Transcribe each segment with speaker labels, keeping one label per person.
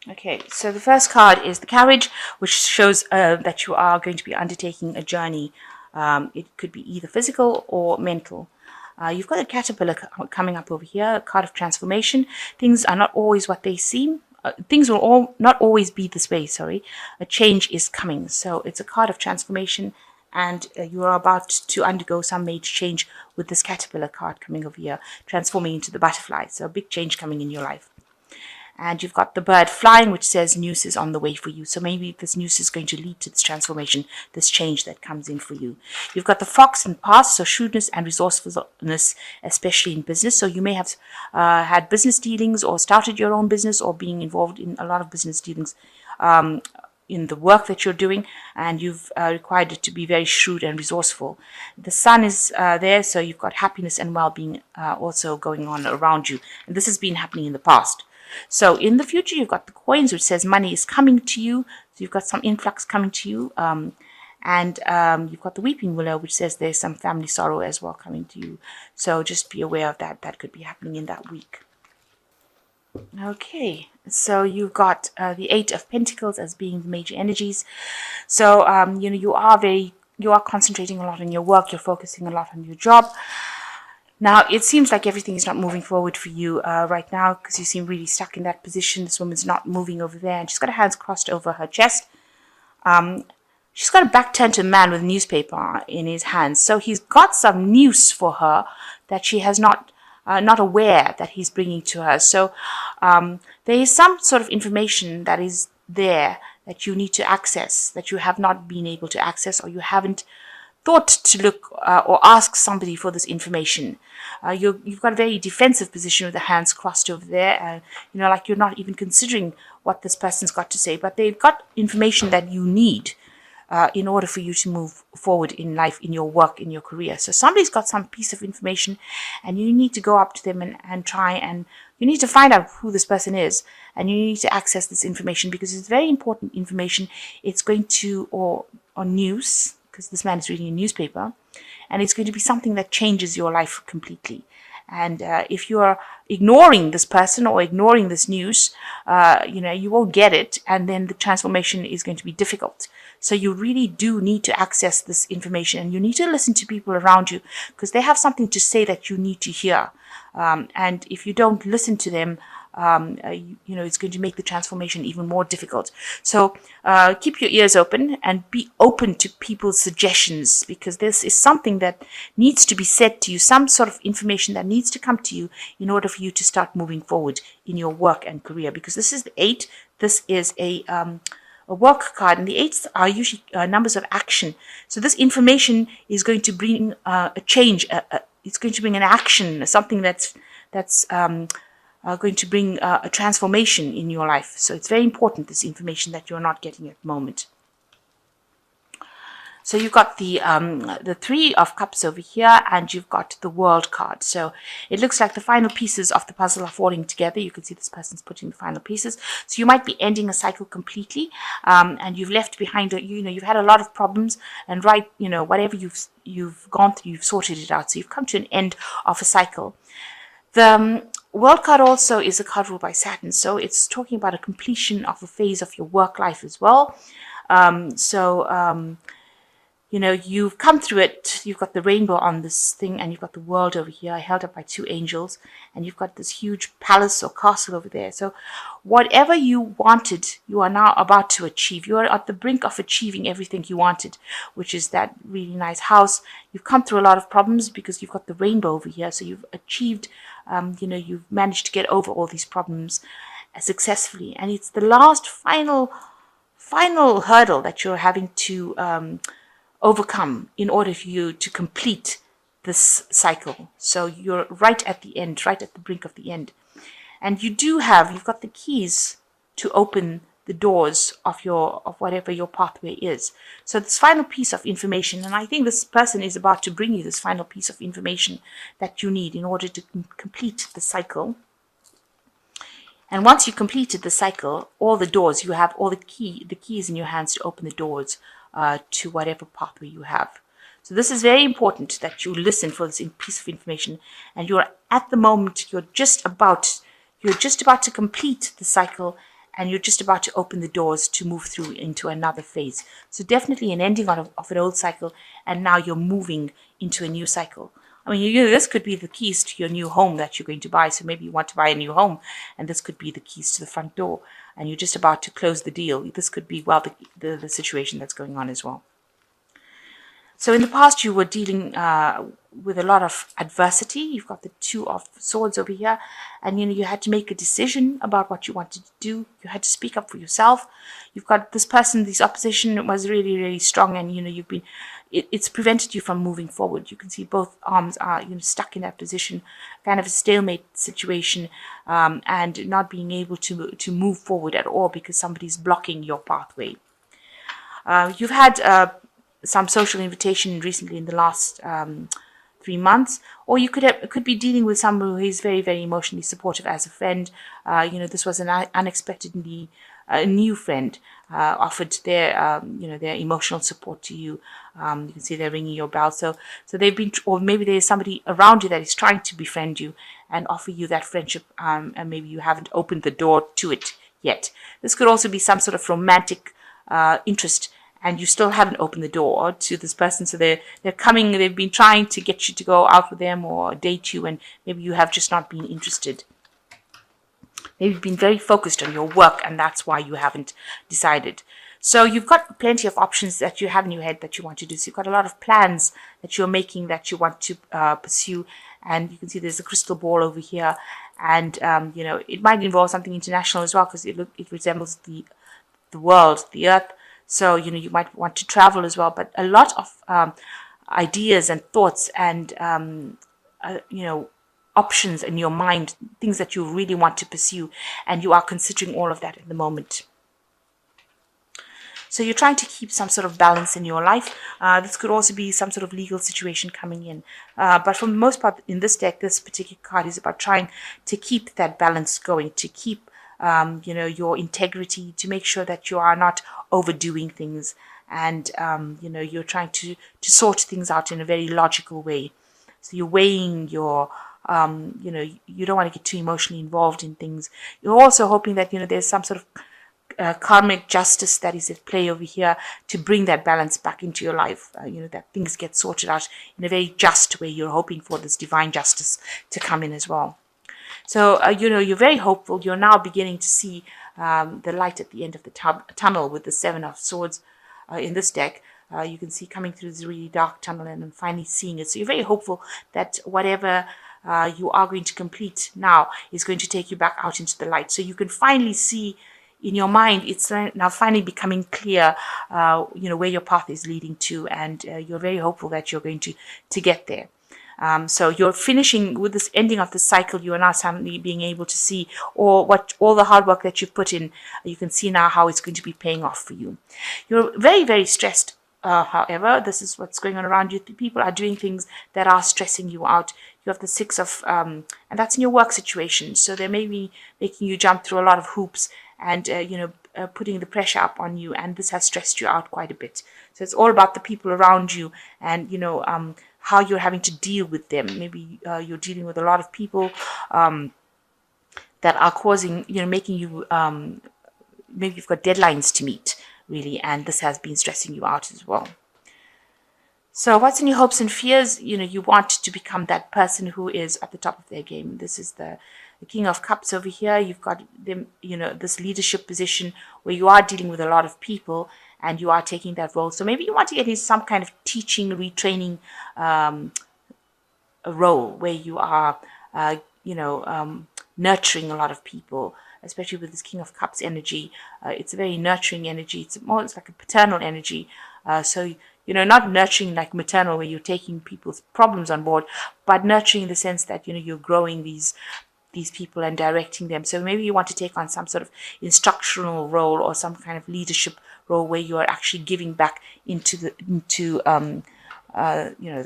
Speaker 1: Okay, so the first card is the Carriage, which shows that you are going to be undertaking a journey. It could be either physical or mental. You've got a caterpillar coming up over here, a card of transformation. Things are not always what they seem. Things will not always be this way, sorry. A change is coming. So it's a card of transformation, and you are about to undergo some major change with this caterpillar card coming over here, transforming into the butterfly. So a big change coming in your life. And you've got the bird flying, which says news is on the way for you. So maybe this news is going to lead to this transformation, this change that comes in for you. You've got the fox and past, so shrewdness and resourcefulness, especially in business. So you may have had business dealings or started your own business or being involved in a lot of business dealings in the work that you're doing, and you've required it to be very shrewd and resourceful. The sun is there, so you've got happiness and well-being also going on around you. And this has been happening in the past. So in the future, you've got the coins, which says money is coming to you. So you've got some influx coming to you. And you've got the weeping willow, which says there's some family sorrow as well coming to you. So just be aware of that. That could be happening in that week. Okay, so you've got the Eight of Pentacles as being the major energies. So, you are concentrating a lot on your work. You're focusing a lot on your job. Now, it seems like everything is not moving forward for you right now because you seem really stuck in that position. This woman's not moving over there, and she's got her hands crossed over her chest. She's got a back turned to a man with a newspaper in his hands. So he's got some news for her that she has not aware that he's bringing to her. So there is some sort of information that is there that you need to access, that you have not been able to access, or you haven't thought to look or ask somebody for this information. You've got a very defensive position with the hands crossed over there. Like you're not even considering what this person's got to say, but they've got information that you need in order for you to move forward in life, in your work, in your career. So somebody's got some piece of information, and you need to go up to them and try, and you need to find out who this person is, and you need to access this information because it's very important information. It's going to, or news, because this man is reading a newspaper, and it's going to be something that changes your life completely. And if you are ignoring this person or ignoring this news, you won't get it, and then the transformation is going to be difficult. So you really do need to access this information, and you need to listen to people around you because they have something to say that you need to hear. And if you don't listen to them, it's going to make the transformation even more difficult. So keep your ears open and be open to people's suggestions, because this is something that needs to be said to you, some sort of information that needs to come to you in order for you to start moving forward in your work and career. Because this is the 8. This is a work card, and the 8s are usually numbers of action. So this information is going to bring a change. It's going to bring an action, something that's going to bring a transformation in your life. So it's very important, this information that you're not getting at the moment. So you've got the 3 of Cups over here, and you've got the World card. So it looks like the final pieces of the puzzle are falling together. You can see this person's putting the final pieces. So you might be ending a cycle completely, and you've left behind, you've had a lot of problems, and whatever you've gone through, you've sorted it out. So you've come to an end of a cycle. The World card also is a card ruled by Saturn, so it's talking about a completion of a phase of your work life as well. You've come through it. You've got the rainbow on this thing, and you've got the world over here held up by 2 angels, and you've got this huge palace or castle over there. So whatever you wanted, you are now about to achieve. You are at the brink of achieving everything you wanted, which is that really nice house. You've come through a lot of problems because you've got the rainbow over here. So you've achieved, you've managed to get over all these problems successfully. And it's the last final hurdle that you're having to overcome in order for you to complete this cycle. So you're right at the end, right at the brink of the end. And you've got the keys to open the doors of whatever your pathway is. So this final piece of information, and I think this person is about to bring you this final piece of information that you need in order to complete the cycle. And once you completed the cycle, all the doors, you have all the keys in your hands to open the doors to whatever pathway you have. So this is very important that you listen for this piece of information, and you're at the moment, you're just about to complete the cycle, and you're just about to open the doors to move through into another phase. So definitely an ending of an old cycle, and now you're moving into a new cycle. I mean, this could be the keys to your new home that you're going to buy. So maybe you want to buy a new home, and this could be the keys to the front door, and you're just about to close the deal. This could be, well, the situation that's going on as well. So in the past, you were dealing with a lot of adversity. You've got the Two of Swords over here, and you had to make a decision about what you wanted to do. You had to speak up for yourself. You've got this person, this opposition was really, really strong, and you've been. It's prevented you from moving forward. You can see both arms are stuck in that position, kind of a stalemate situation, and not being able to move forward at all because somebody's blocking your pathway. You've had some social invitation recently in the last 3 months, or you could be dealing with someone who is very, very emotionally supportive as a friend. This was an unexpectedly new friend offered their their emotional support to you. You can see they're ringing your bell. So they've been, or maybe there's somebody around you that is trying to befriend you and offer you that friendship, and maybe you haven't opened the door to it yet. This could also be some sort of romantic interest, and you still haven't opened the door to this person. So they're coming, they've been trying to get you to go out with them or date you, and maybe you have just not been interested. Maybe you've been very focused on your work, and that's why you haven't decided. So you've got plenty of options that you have in your head that you want to do. So you've got a lot of plans that you're making that you want to pursue. And you can see there's a crystal ball over here. And, it might involve something international as well, because it resembles the world, the earth. So, you might want to travel as well. But a lot of ideas and thoughts and, options in your mind, things that you really want to pursue, and you are considering all of that at the moment. So you're trying to keep some sort of balance in your life. This could also be some sort of legal situation coming in. But for the most part in this deck, this particular card is about trying to keep that balance going, to keep your integrity, to make sure that you are not overdoing things, and you're trying to sort things out in a very logical way. So you're weighing your you don't want to get too emotionally involved in things. You're also hoping that there's some sort of karmic justice that is at play over here to bring that balance back into your life. That things get sorted out in a very just way. You're hoping for this divine justice to come in as well. So, you're very hopeful. You're now beginning to see the light at the end of the tunnel with the Seven of Swords in this deck. You can see coming through this really dark tunnel and finally seeing it. So you're very hopeful that whatever you are going to complete now is going to take you back out into the light. So you can finally see in your mind, it's now finally becoming clear, where your path is leading to, and you're very hopeful that you're going to get there. So you're finishing with this ending of the cycle. You are now suddenly being able to see all the hard work that you've put in. You can see now how it's going to be paying off for you. You're very, very stressed. However, this is what's going on around you. People are doing things that are stressing you out. You have the Six of, and that's in your work situation. So they may be making you jump through a lot of hoops and, putting the pressure up on you. And this has stressed you out quite a bit. So it's all about the people around you and, how you're having to deal with them. Maybe you're dealing with a lot of people that are causing, making you, maybe you've got deadlines to meet, really, and this has been stressing you out as well. So what's in your hopes and fears? You want to become that person who is at the top of their game. This is the King of Cups over here. You've got them, this leadership position where you are dealing with a lot of people and you are taking that role. So maybe you want to get into some kind of teaching, retraining a role where you are, nurturing a lot of people, especially with this King of Cups energy. It's a very nurturing energy. It's like a paternal energy. So, not nurturing like maternal where you're taking people's problems on board, but nurturing in the sense that, you're growing these people and directing them. So maybe you want to take on some sort of instructional role or some kind of leadership role where you are actually giving back into the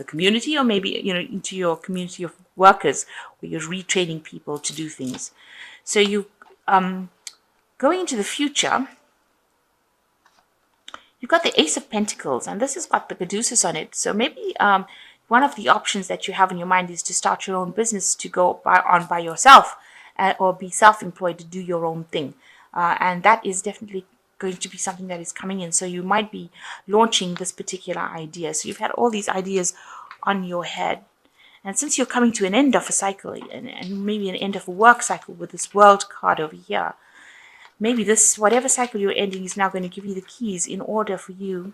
Speaker 1: community, or maybe, into your community of workers where you're retraining people to do things. So you going into the future, you've got the Ace of Pentacles, and this has got the Caduceus on it. So maybe one of the options that you have in your mind is to start your own business, to go by yourself, or be self-employed to do your own thing. and that is definitely going to be something that is coming in. So you might be launching this particular idea. So you've had all these ideas on your head. And since you're coming to an end of a cycle, and maybe an end of a work cycle with this world card over here, maybe this, whatever cycle you're ending, is now going to give you the keys in order for you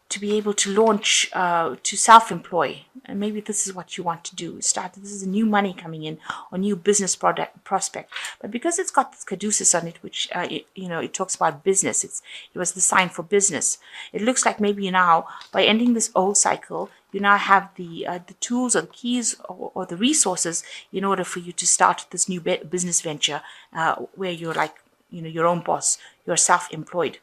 Speaker 1: to be able to launch, to self-employ. And maybe this is what you want to do. This is a new money coming in, or new business prospect. But because it's got this caduceus on it, which, it talks about business. It was the sign for business. It looks like maybe now, by ending this old cycle, you now have the tools or the keys or the resources in order for you to start this new business venture, where you're like, your own boss, you're self-employed.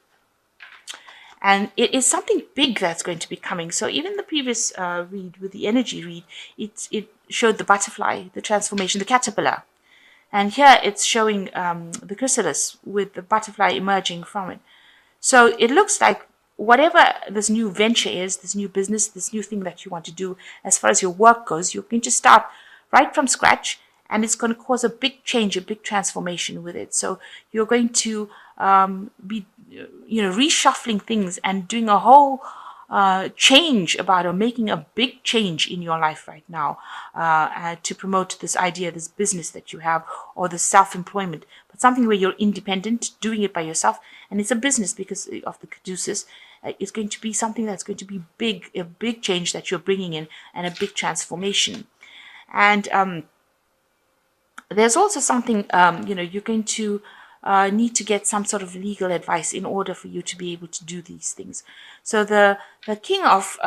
Speaker 1: And it is something big that's going to be coming. So even the previous read with the energy read, it showed the butterfly, the transformation, the caterpillar. And here it's showing the chrysalis with the butterfly emerging from it. So it looks like whatever this new venture is, this new business, this new thing that you want to do, as far as your work goes, you're going to start right from scratch, and it's going to cause a big change, a big transformation with it. So you're going to be reshuffling things and doing a whole change about, or making a big change in your life right now, to promote this idea, this business that you have, or the self-employment, but something where you're independent, doing it by yourself. And it's a business because of the caduceus. It's going to be something that's going to be big, a big change that you're bringing in, and a big transformation. And there's also something, you're going to need to get some sort of legal advice in order for you to be able to do these things. So the King of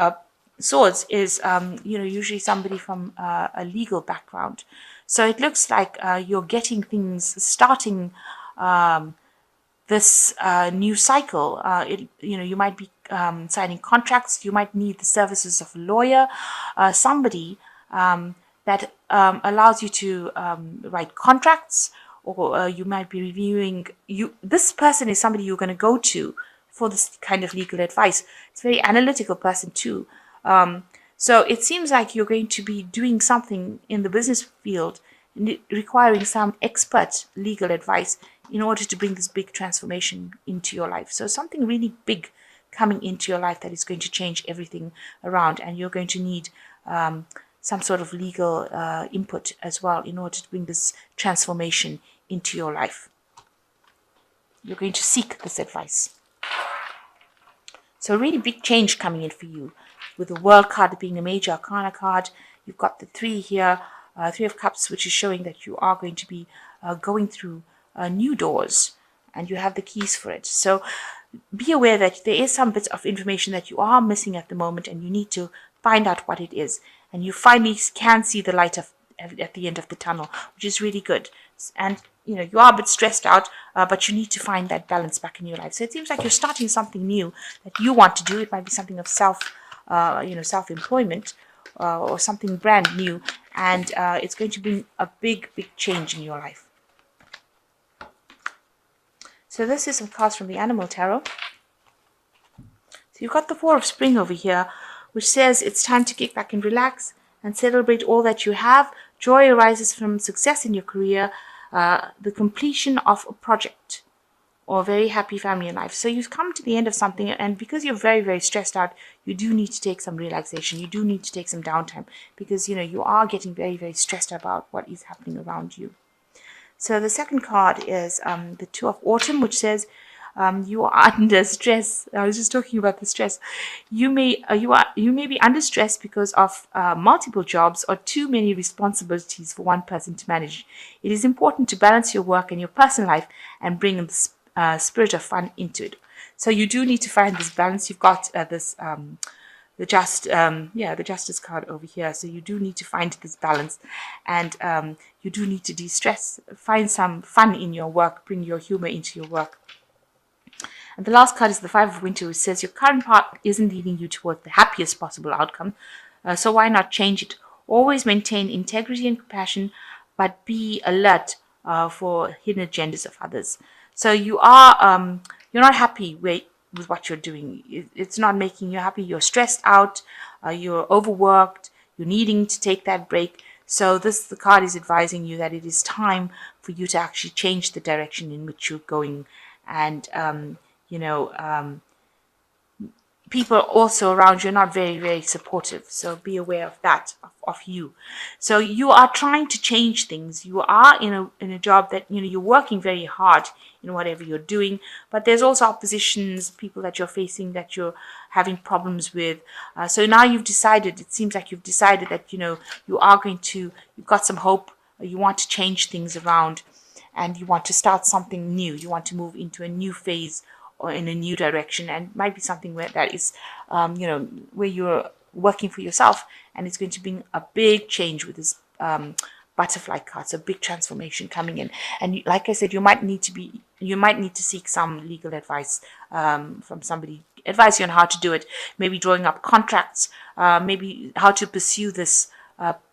Speaker 1: Swords is, usually somebody from a legal background. So it looks like you're getting things, starting this new cycle. You might be signing contracts. You might need the services of a lawyer, somebody that allows you to write contracts, or you might be reviewing. This person is somebody you're going to go to for this kind of legal advice. It's a very analytical person too. So it seems like you're going to be doing something in the business field, requiring some expert legal advice in order to bring this big transformation into your life. So something really big coming into your life that is going to change everything around, and you're going to need some sort of legal input as well in order to bring this transformation into your life. You're going to seek this advice. So a really big change coming in for you, with the World card being a major arcana card. You've got the 3 here, 3 of Cups, which is showing that you are going to be going through new doors, and you have the keys for it. So be aware that there is some bits of information that you are missing at the moment, and you need to find out what it is. And you finally can see the light at the end of the tunnel, which is really good. And you are a bit stressed out, but you need to find that balance back in your life. So it seems like you're starting something new that you want to do. It might be something of self-employment, or something brand new, and it's going to bring a big change in your life. So this is some cards from the Animal Tarot. So you've got the 4 of Spring over here, which says it's time to kick back and relax and celebrate all that you have. Joy arises from success in your career, the completion of a project, or a very happy family in life. So you've come to the end of something, and because you're very, very stressed out, you do need to take some relaxation. You do need to take some downtime, because you are getting very, very stressed about what is happening around you. So the second card is the 2 of Autumn, which says you are under stress. I was just talking about the stress. You may be under stress because of multiple jobs or too many responsibilities for one person to manage. It is important to balance your work and your personal life and bring the spirit of fun into it. So you do need to find this balance. You've got the Justice card over here. So you do need to find this balance, and you do need to de-stress. Find some fun in your work. Bring your humor into your work. And the last card is the 5 of Winter, which says your current path isn't leading you towards the happiest possible outcome. So why not change it? Always maintain integrity and compassion, but be alert for hidden agendas of others. So you're not happy with what you're doing. It's not making you happy. You're stressed out. You're overworked. You're needing to take that break. So the card is advising you that it is time for you to actually change the direction in which you're going. And, people also around you are not very, very supportive. So be aware of that, of you. So you are trying to change things. You are in a job that, you're working very hard in whatever you're doing, but there's also oppositions, people that you're facing that you're having problems with. So now you've decided, it seems like you've decided that, you are you've got some hope, you want to change things around, and you want to start something new. You want to move into a new phase or in a new direction, and it might be something where that is, where you're working for yourself, and it's going to bring a big change with this butterfly card. So big transformation coming in, and like I said, you might need to seek some legal advice from somebody, advise you on how to do it. Maybe drawing up contracts, maybe how to pursue this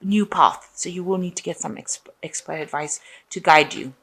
Speaker 1: new path. So you will need to get some expert advice to guide you.